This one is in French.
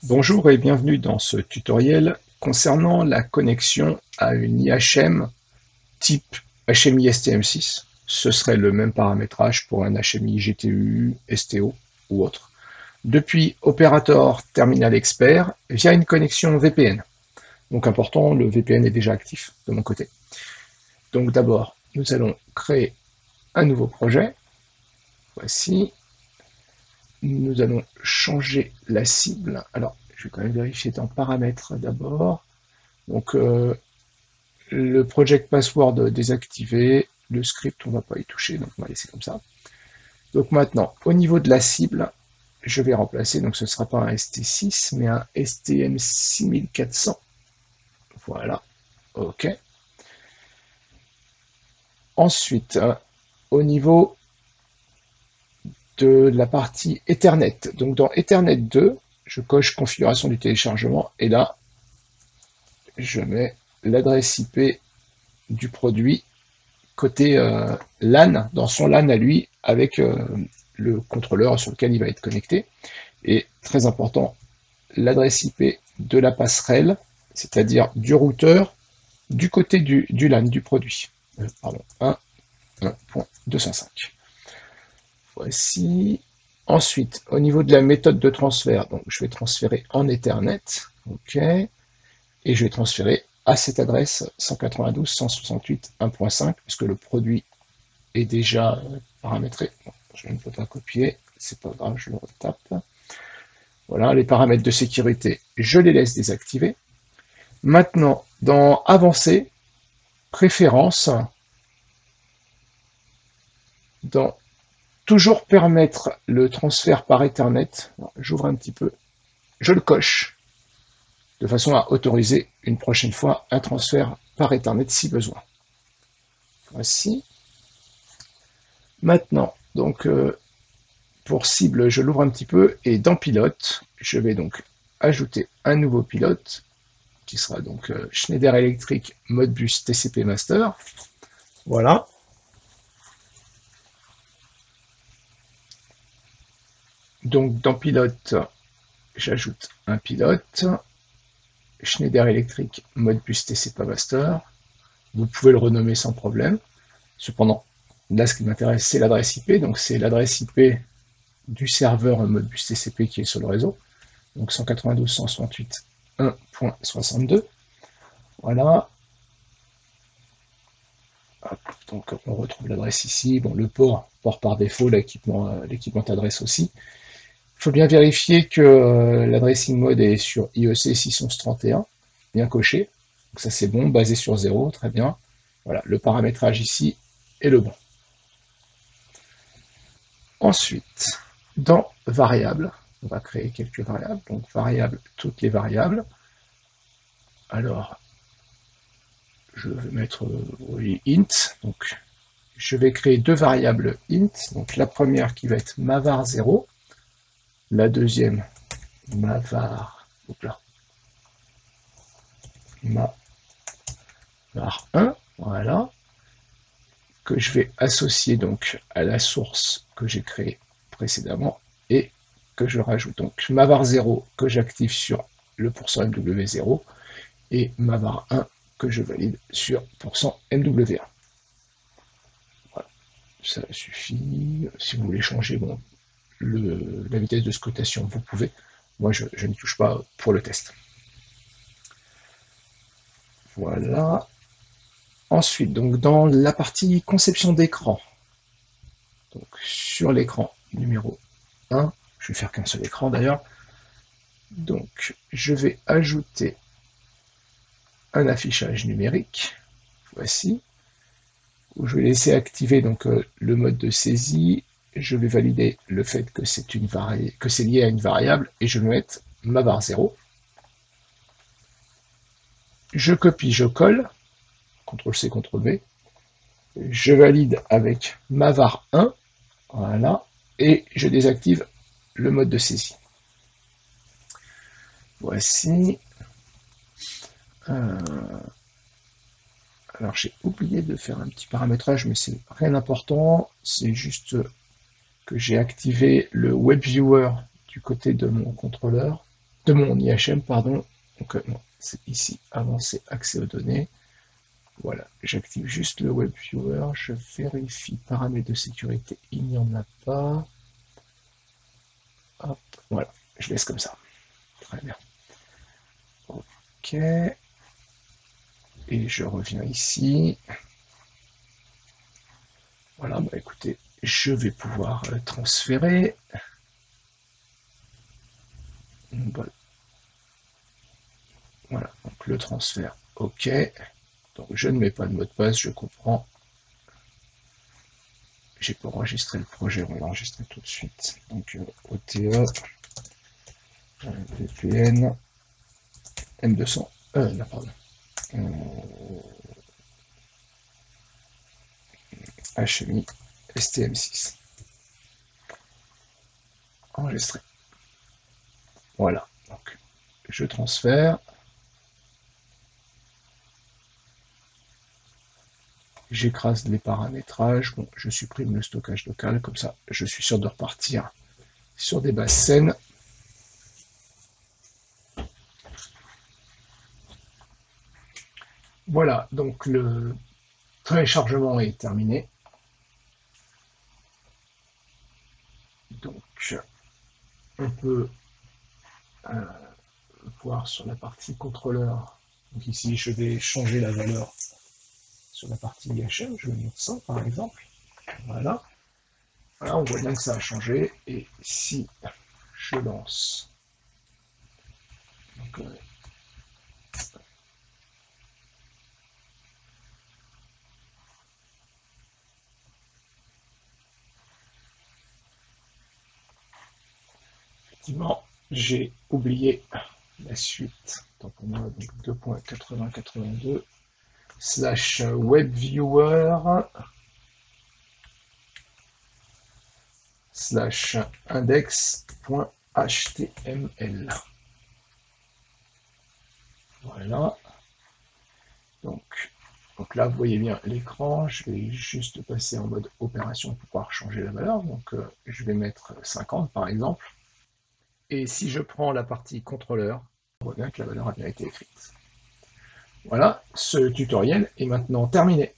Bonjour et bienvenue dans ce tutoriel concernant la connexion à une IHM type HMI STM6. Ce serait le même paramétrage pour un HMI GTU, STO ou autre. Depuis Operator Terminal Expert via une connexion VPN. Donc important, le VPN est déjà actif de mon côté. Donc d'abord, nous allons créer un nouveau projet. Voici. Nous allons changer la cible. Alors, je vais quand même vérifier dans paramètres d'abord. Donc, le project password désactivé, le script, on ne va pas y toucher, donc on va laisser comme ça. Donc maintenant, au niveau de la cible, je vais remplacer, donc ce ne sera pas un ST6, mais un STM6400. Voilà, ok. Ensuite, au niveau de la partie Ethernet. Donc dans Ethernet 2, je coche configuration du téléchargement et là, je mets l'adresse IP du produit côté LAN, dans son LAN à lui, avec le contrôleur sur lequel il va être connecté. Et très important, l'adresse IP de la passerelle, c'est-à-dire du routeur, du côté du LAN du produit. Pardon, 1.205. Voici. Ensuite, au niveau de la méthode de transfert, donc je vais transférer en Ethernet, ok, et je vais transférer à cette adresse 192.168.1.5, puisque le produit est déjà paramétré. Bon, je ne peux pas copier, c'est pas grave, je le retape. Voilà, les paramètres de sécurité, je les laisse désactivés. Maintenant, dans Avancé, Préférences, dans Toujours permettre le transfert par Ethernet, j'ouvre un petit peu, je le coche, de façon à autoriser une prochaine fois un transfert par Ethernet si besoin. Voici. Maintenant, donc pour cible, je l'ouvre un petit peu et dans pilote, je vais donc ajouter un nouveau pilote qui sera donc Schneider Electric Modbus TCP Master. Voilà. Donc dans pilote, j'ajoute un pilote. Schneider Electric Modbus TCP Master. Vous pouvez le renommer sans problème. Cependant, là, ce qui m'intéresse, c'est l'adresse IP. Donc, c'est l'adresse IP du serveur Modbus TCP qui est sur le réseau. Donc, 192.168.1.62. Voilà. Hop, donc, on retrouve l'adresse ici. Bon, le port par défaut, l'équipement d'adresse aussi. Il faut bien vérifier que l'adressing mode est sur IEC 61131, bien coché. Donc ça c'est bon, basé sur 0, très bien. Voilà, le paramétrage ici est le bon. Ensuite, dans variables, on va créer quelques variables. Donc variables, toutes les variables. Alors, je vais mettre int. Donc, je vais créer deux variables int. Donc la première qui va être mavar0. La deuxième, mavar, mavar1, voilà, que je vais associer donc à la source que j'ai créée précédemment et que je rajoute. Donc mavar0 que j'active sur le %mw0 et mavar1 que je valide sur %mw1. Voilà, ça suffit. Si vous voulez changer bon, la vitesse de scotation, vous pouvez. Moi, je n'y touche pas pour le test. Voilà. Ensuite, donc dans la partie conception d'écran, donc sur l'écran numéro 1, je vais faire qu'un seul écran d'ailleurs, donc je vais ajouter un affichage numérique, voici, où je vais laisser activer donc le mode de saisie, je vais valider le fait que c'est lié à une variable et je vais mettre mavar0. Je copie, je colle, CTRL-C, CTRL-V, je valide avec mavar1, voilà, et je désactive le mode de saisie. Voici. Alors j'ai oublié de faire un petit paramétrage, mais c'est rien d'important, c'est juste que j'ai activé le WebViewer du côté de mon contrôleur. de mon IHM, pardon. Donc non, c'est ici, avancer, accès aux données. Voilà, j'active juste le Web Viewer, je vérifie paramètres de sécurité, il n'y en a pas. Hop, voilà, je laisse comme ça. Très bien. Ok. Et je reviens ici. Voilà, bah écoutez, je vais pouvoir transférer. Voilà, donc le transfert, ok. Donc je ne mets pas de mot de passe, je comprends. J'ai pas enregistré le projet, on va l'enregistrer tout de suite. Donc OTE, VPN, M200, non, pardon. HMI, STM6. Enregistré. Voilà, donc je transfère. J'écrase les paramétrages. Bon, je supprime le stockage local, comme ça je suis sûr de repartir sur des bases saines. Voilà, donc le téléchargement est terminé. Donc on peut voir sur la partie contrôleur. Donc ici je vais changer la valeur sur la partie IHM, je vais mettre 100 par exemple. Voilà. Voilà, on voit bien que ça a changé. Et si je lance donc, effectivement, j'ai oublié la suite. Donc on a donc 2.8082 slash webviewer slash index.html. Voilà. Donc là, vous voyez bien l'écran. Je vais juste passer en mode opération pour pouvoir changer la valeur. Donc je vais mettre 50 par exemple. Et si je prends la partie contrôleur, on voit bien que la valeur a bien été écrite. Voilà, ce tutoriel est maintenant terminé.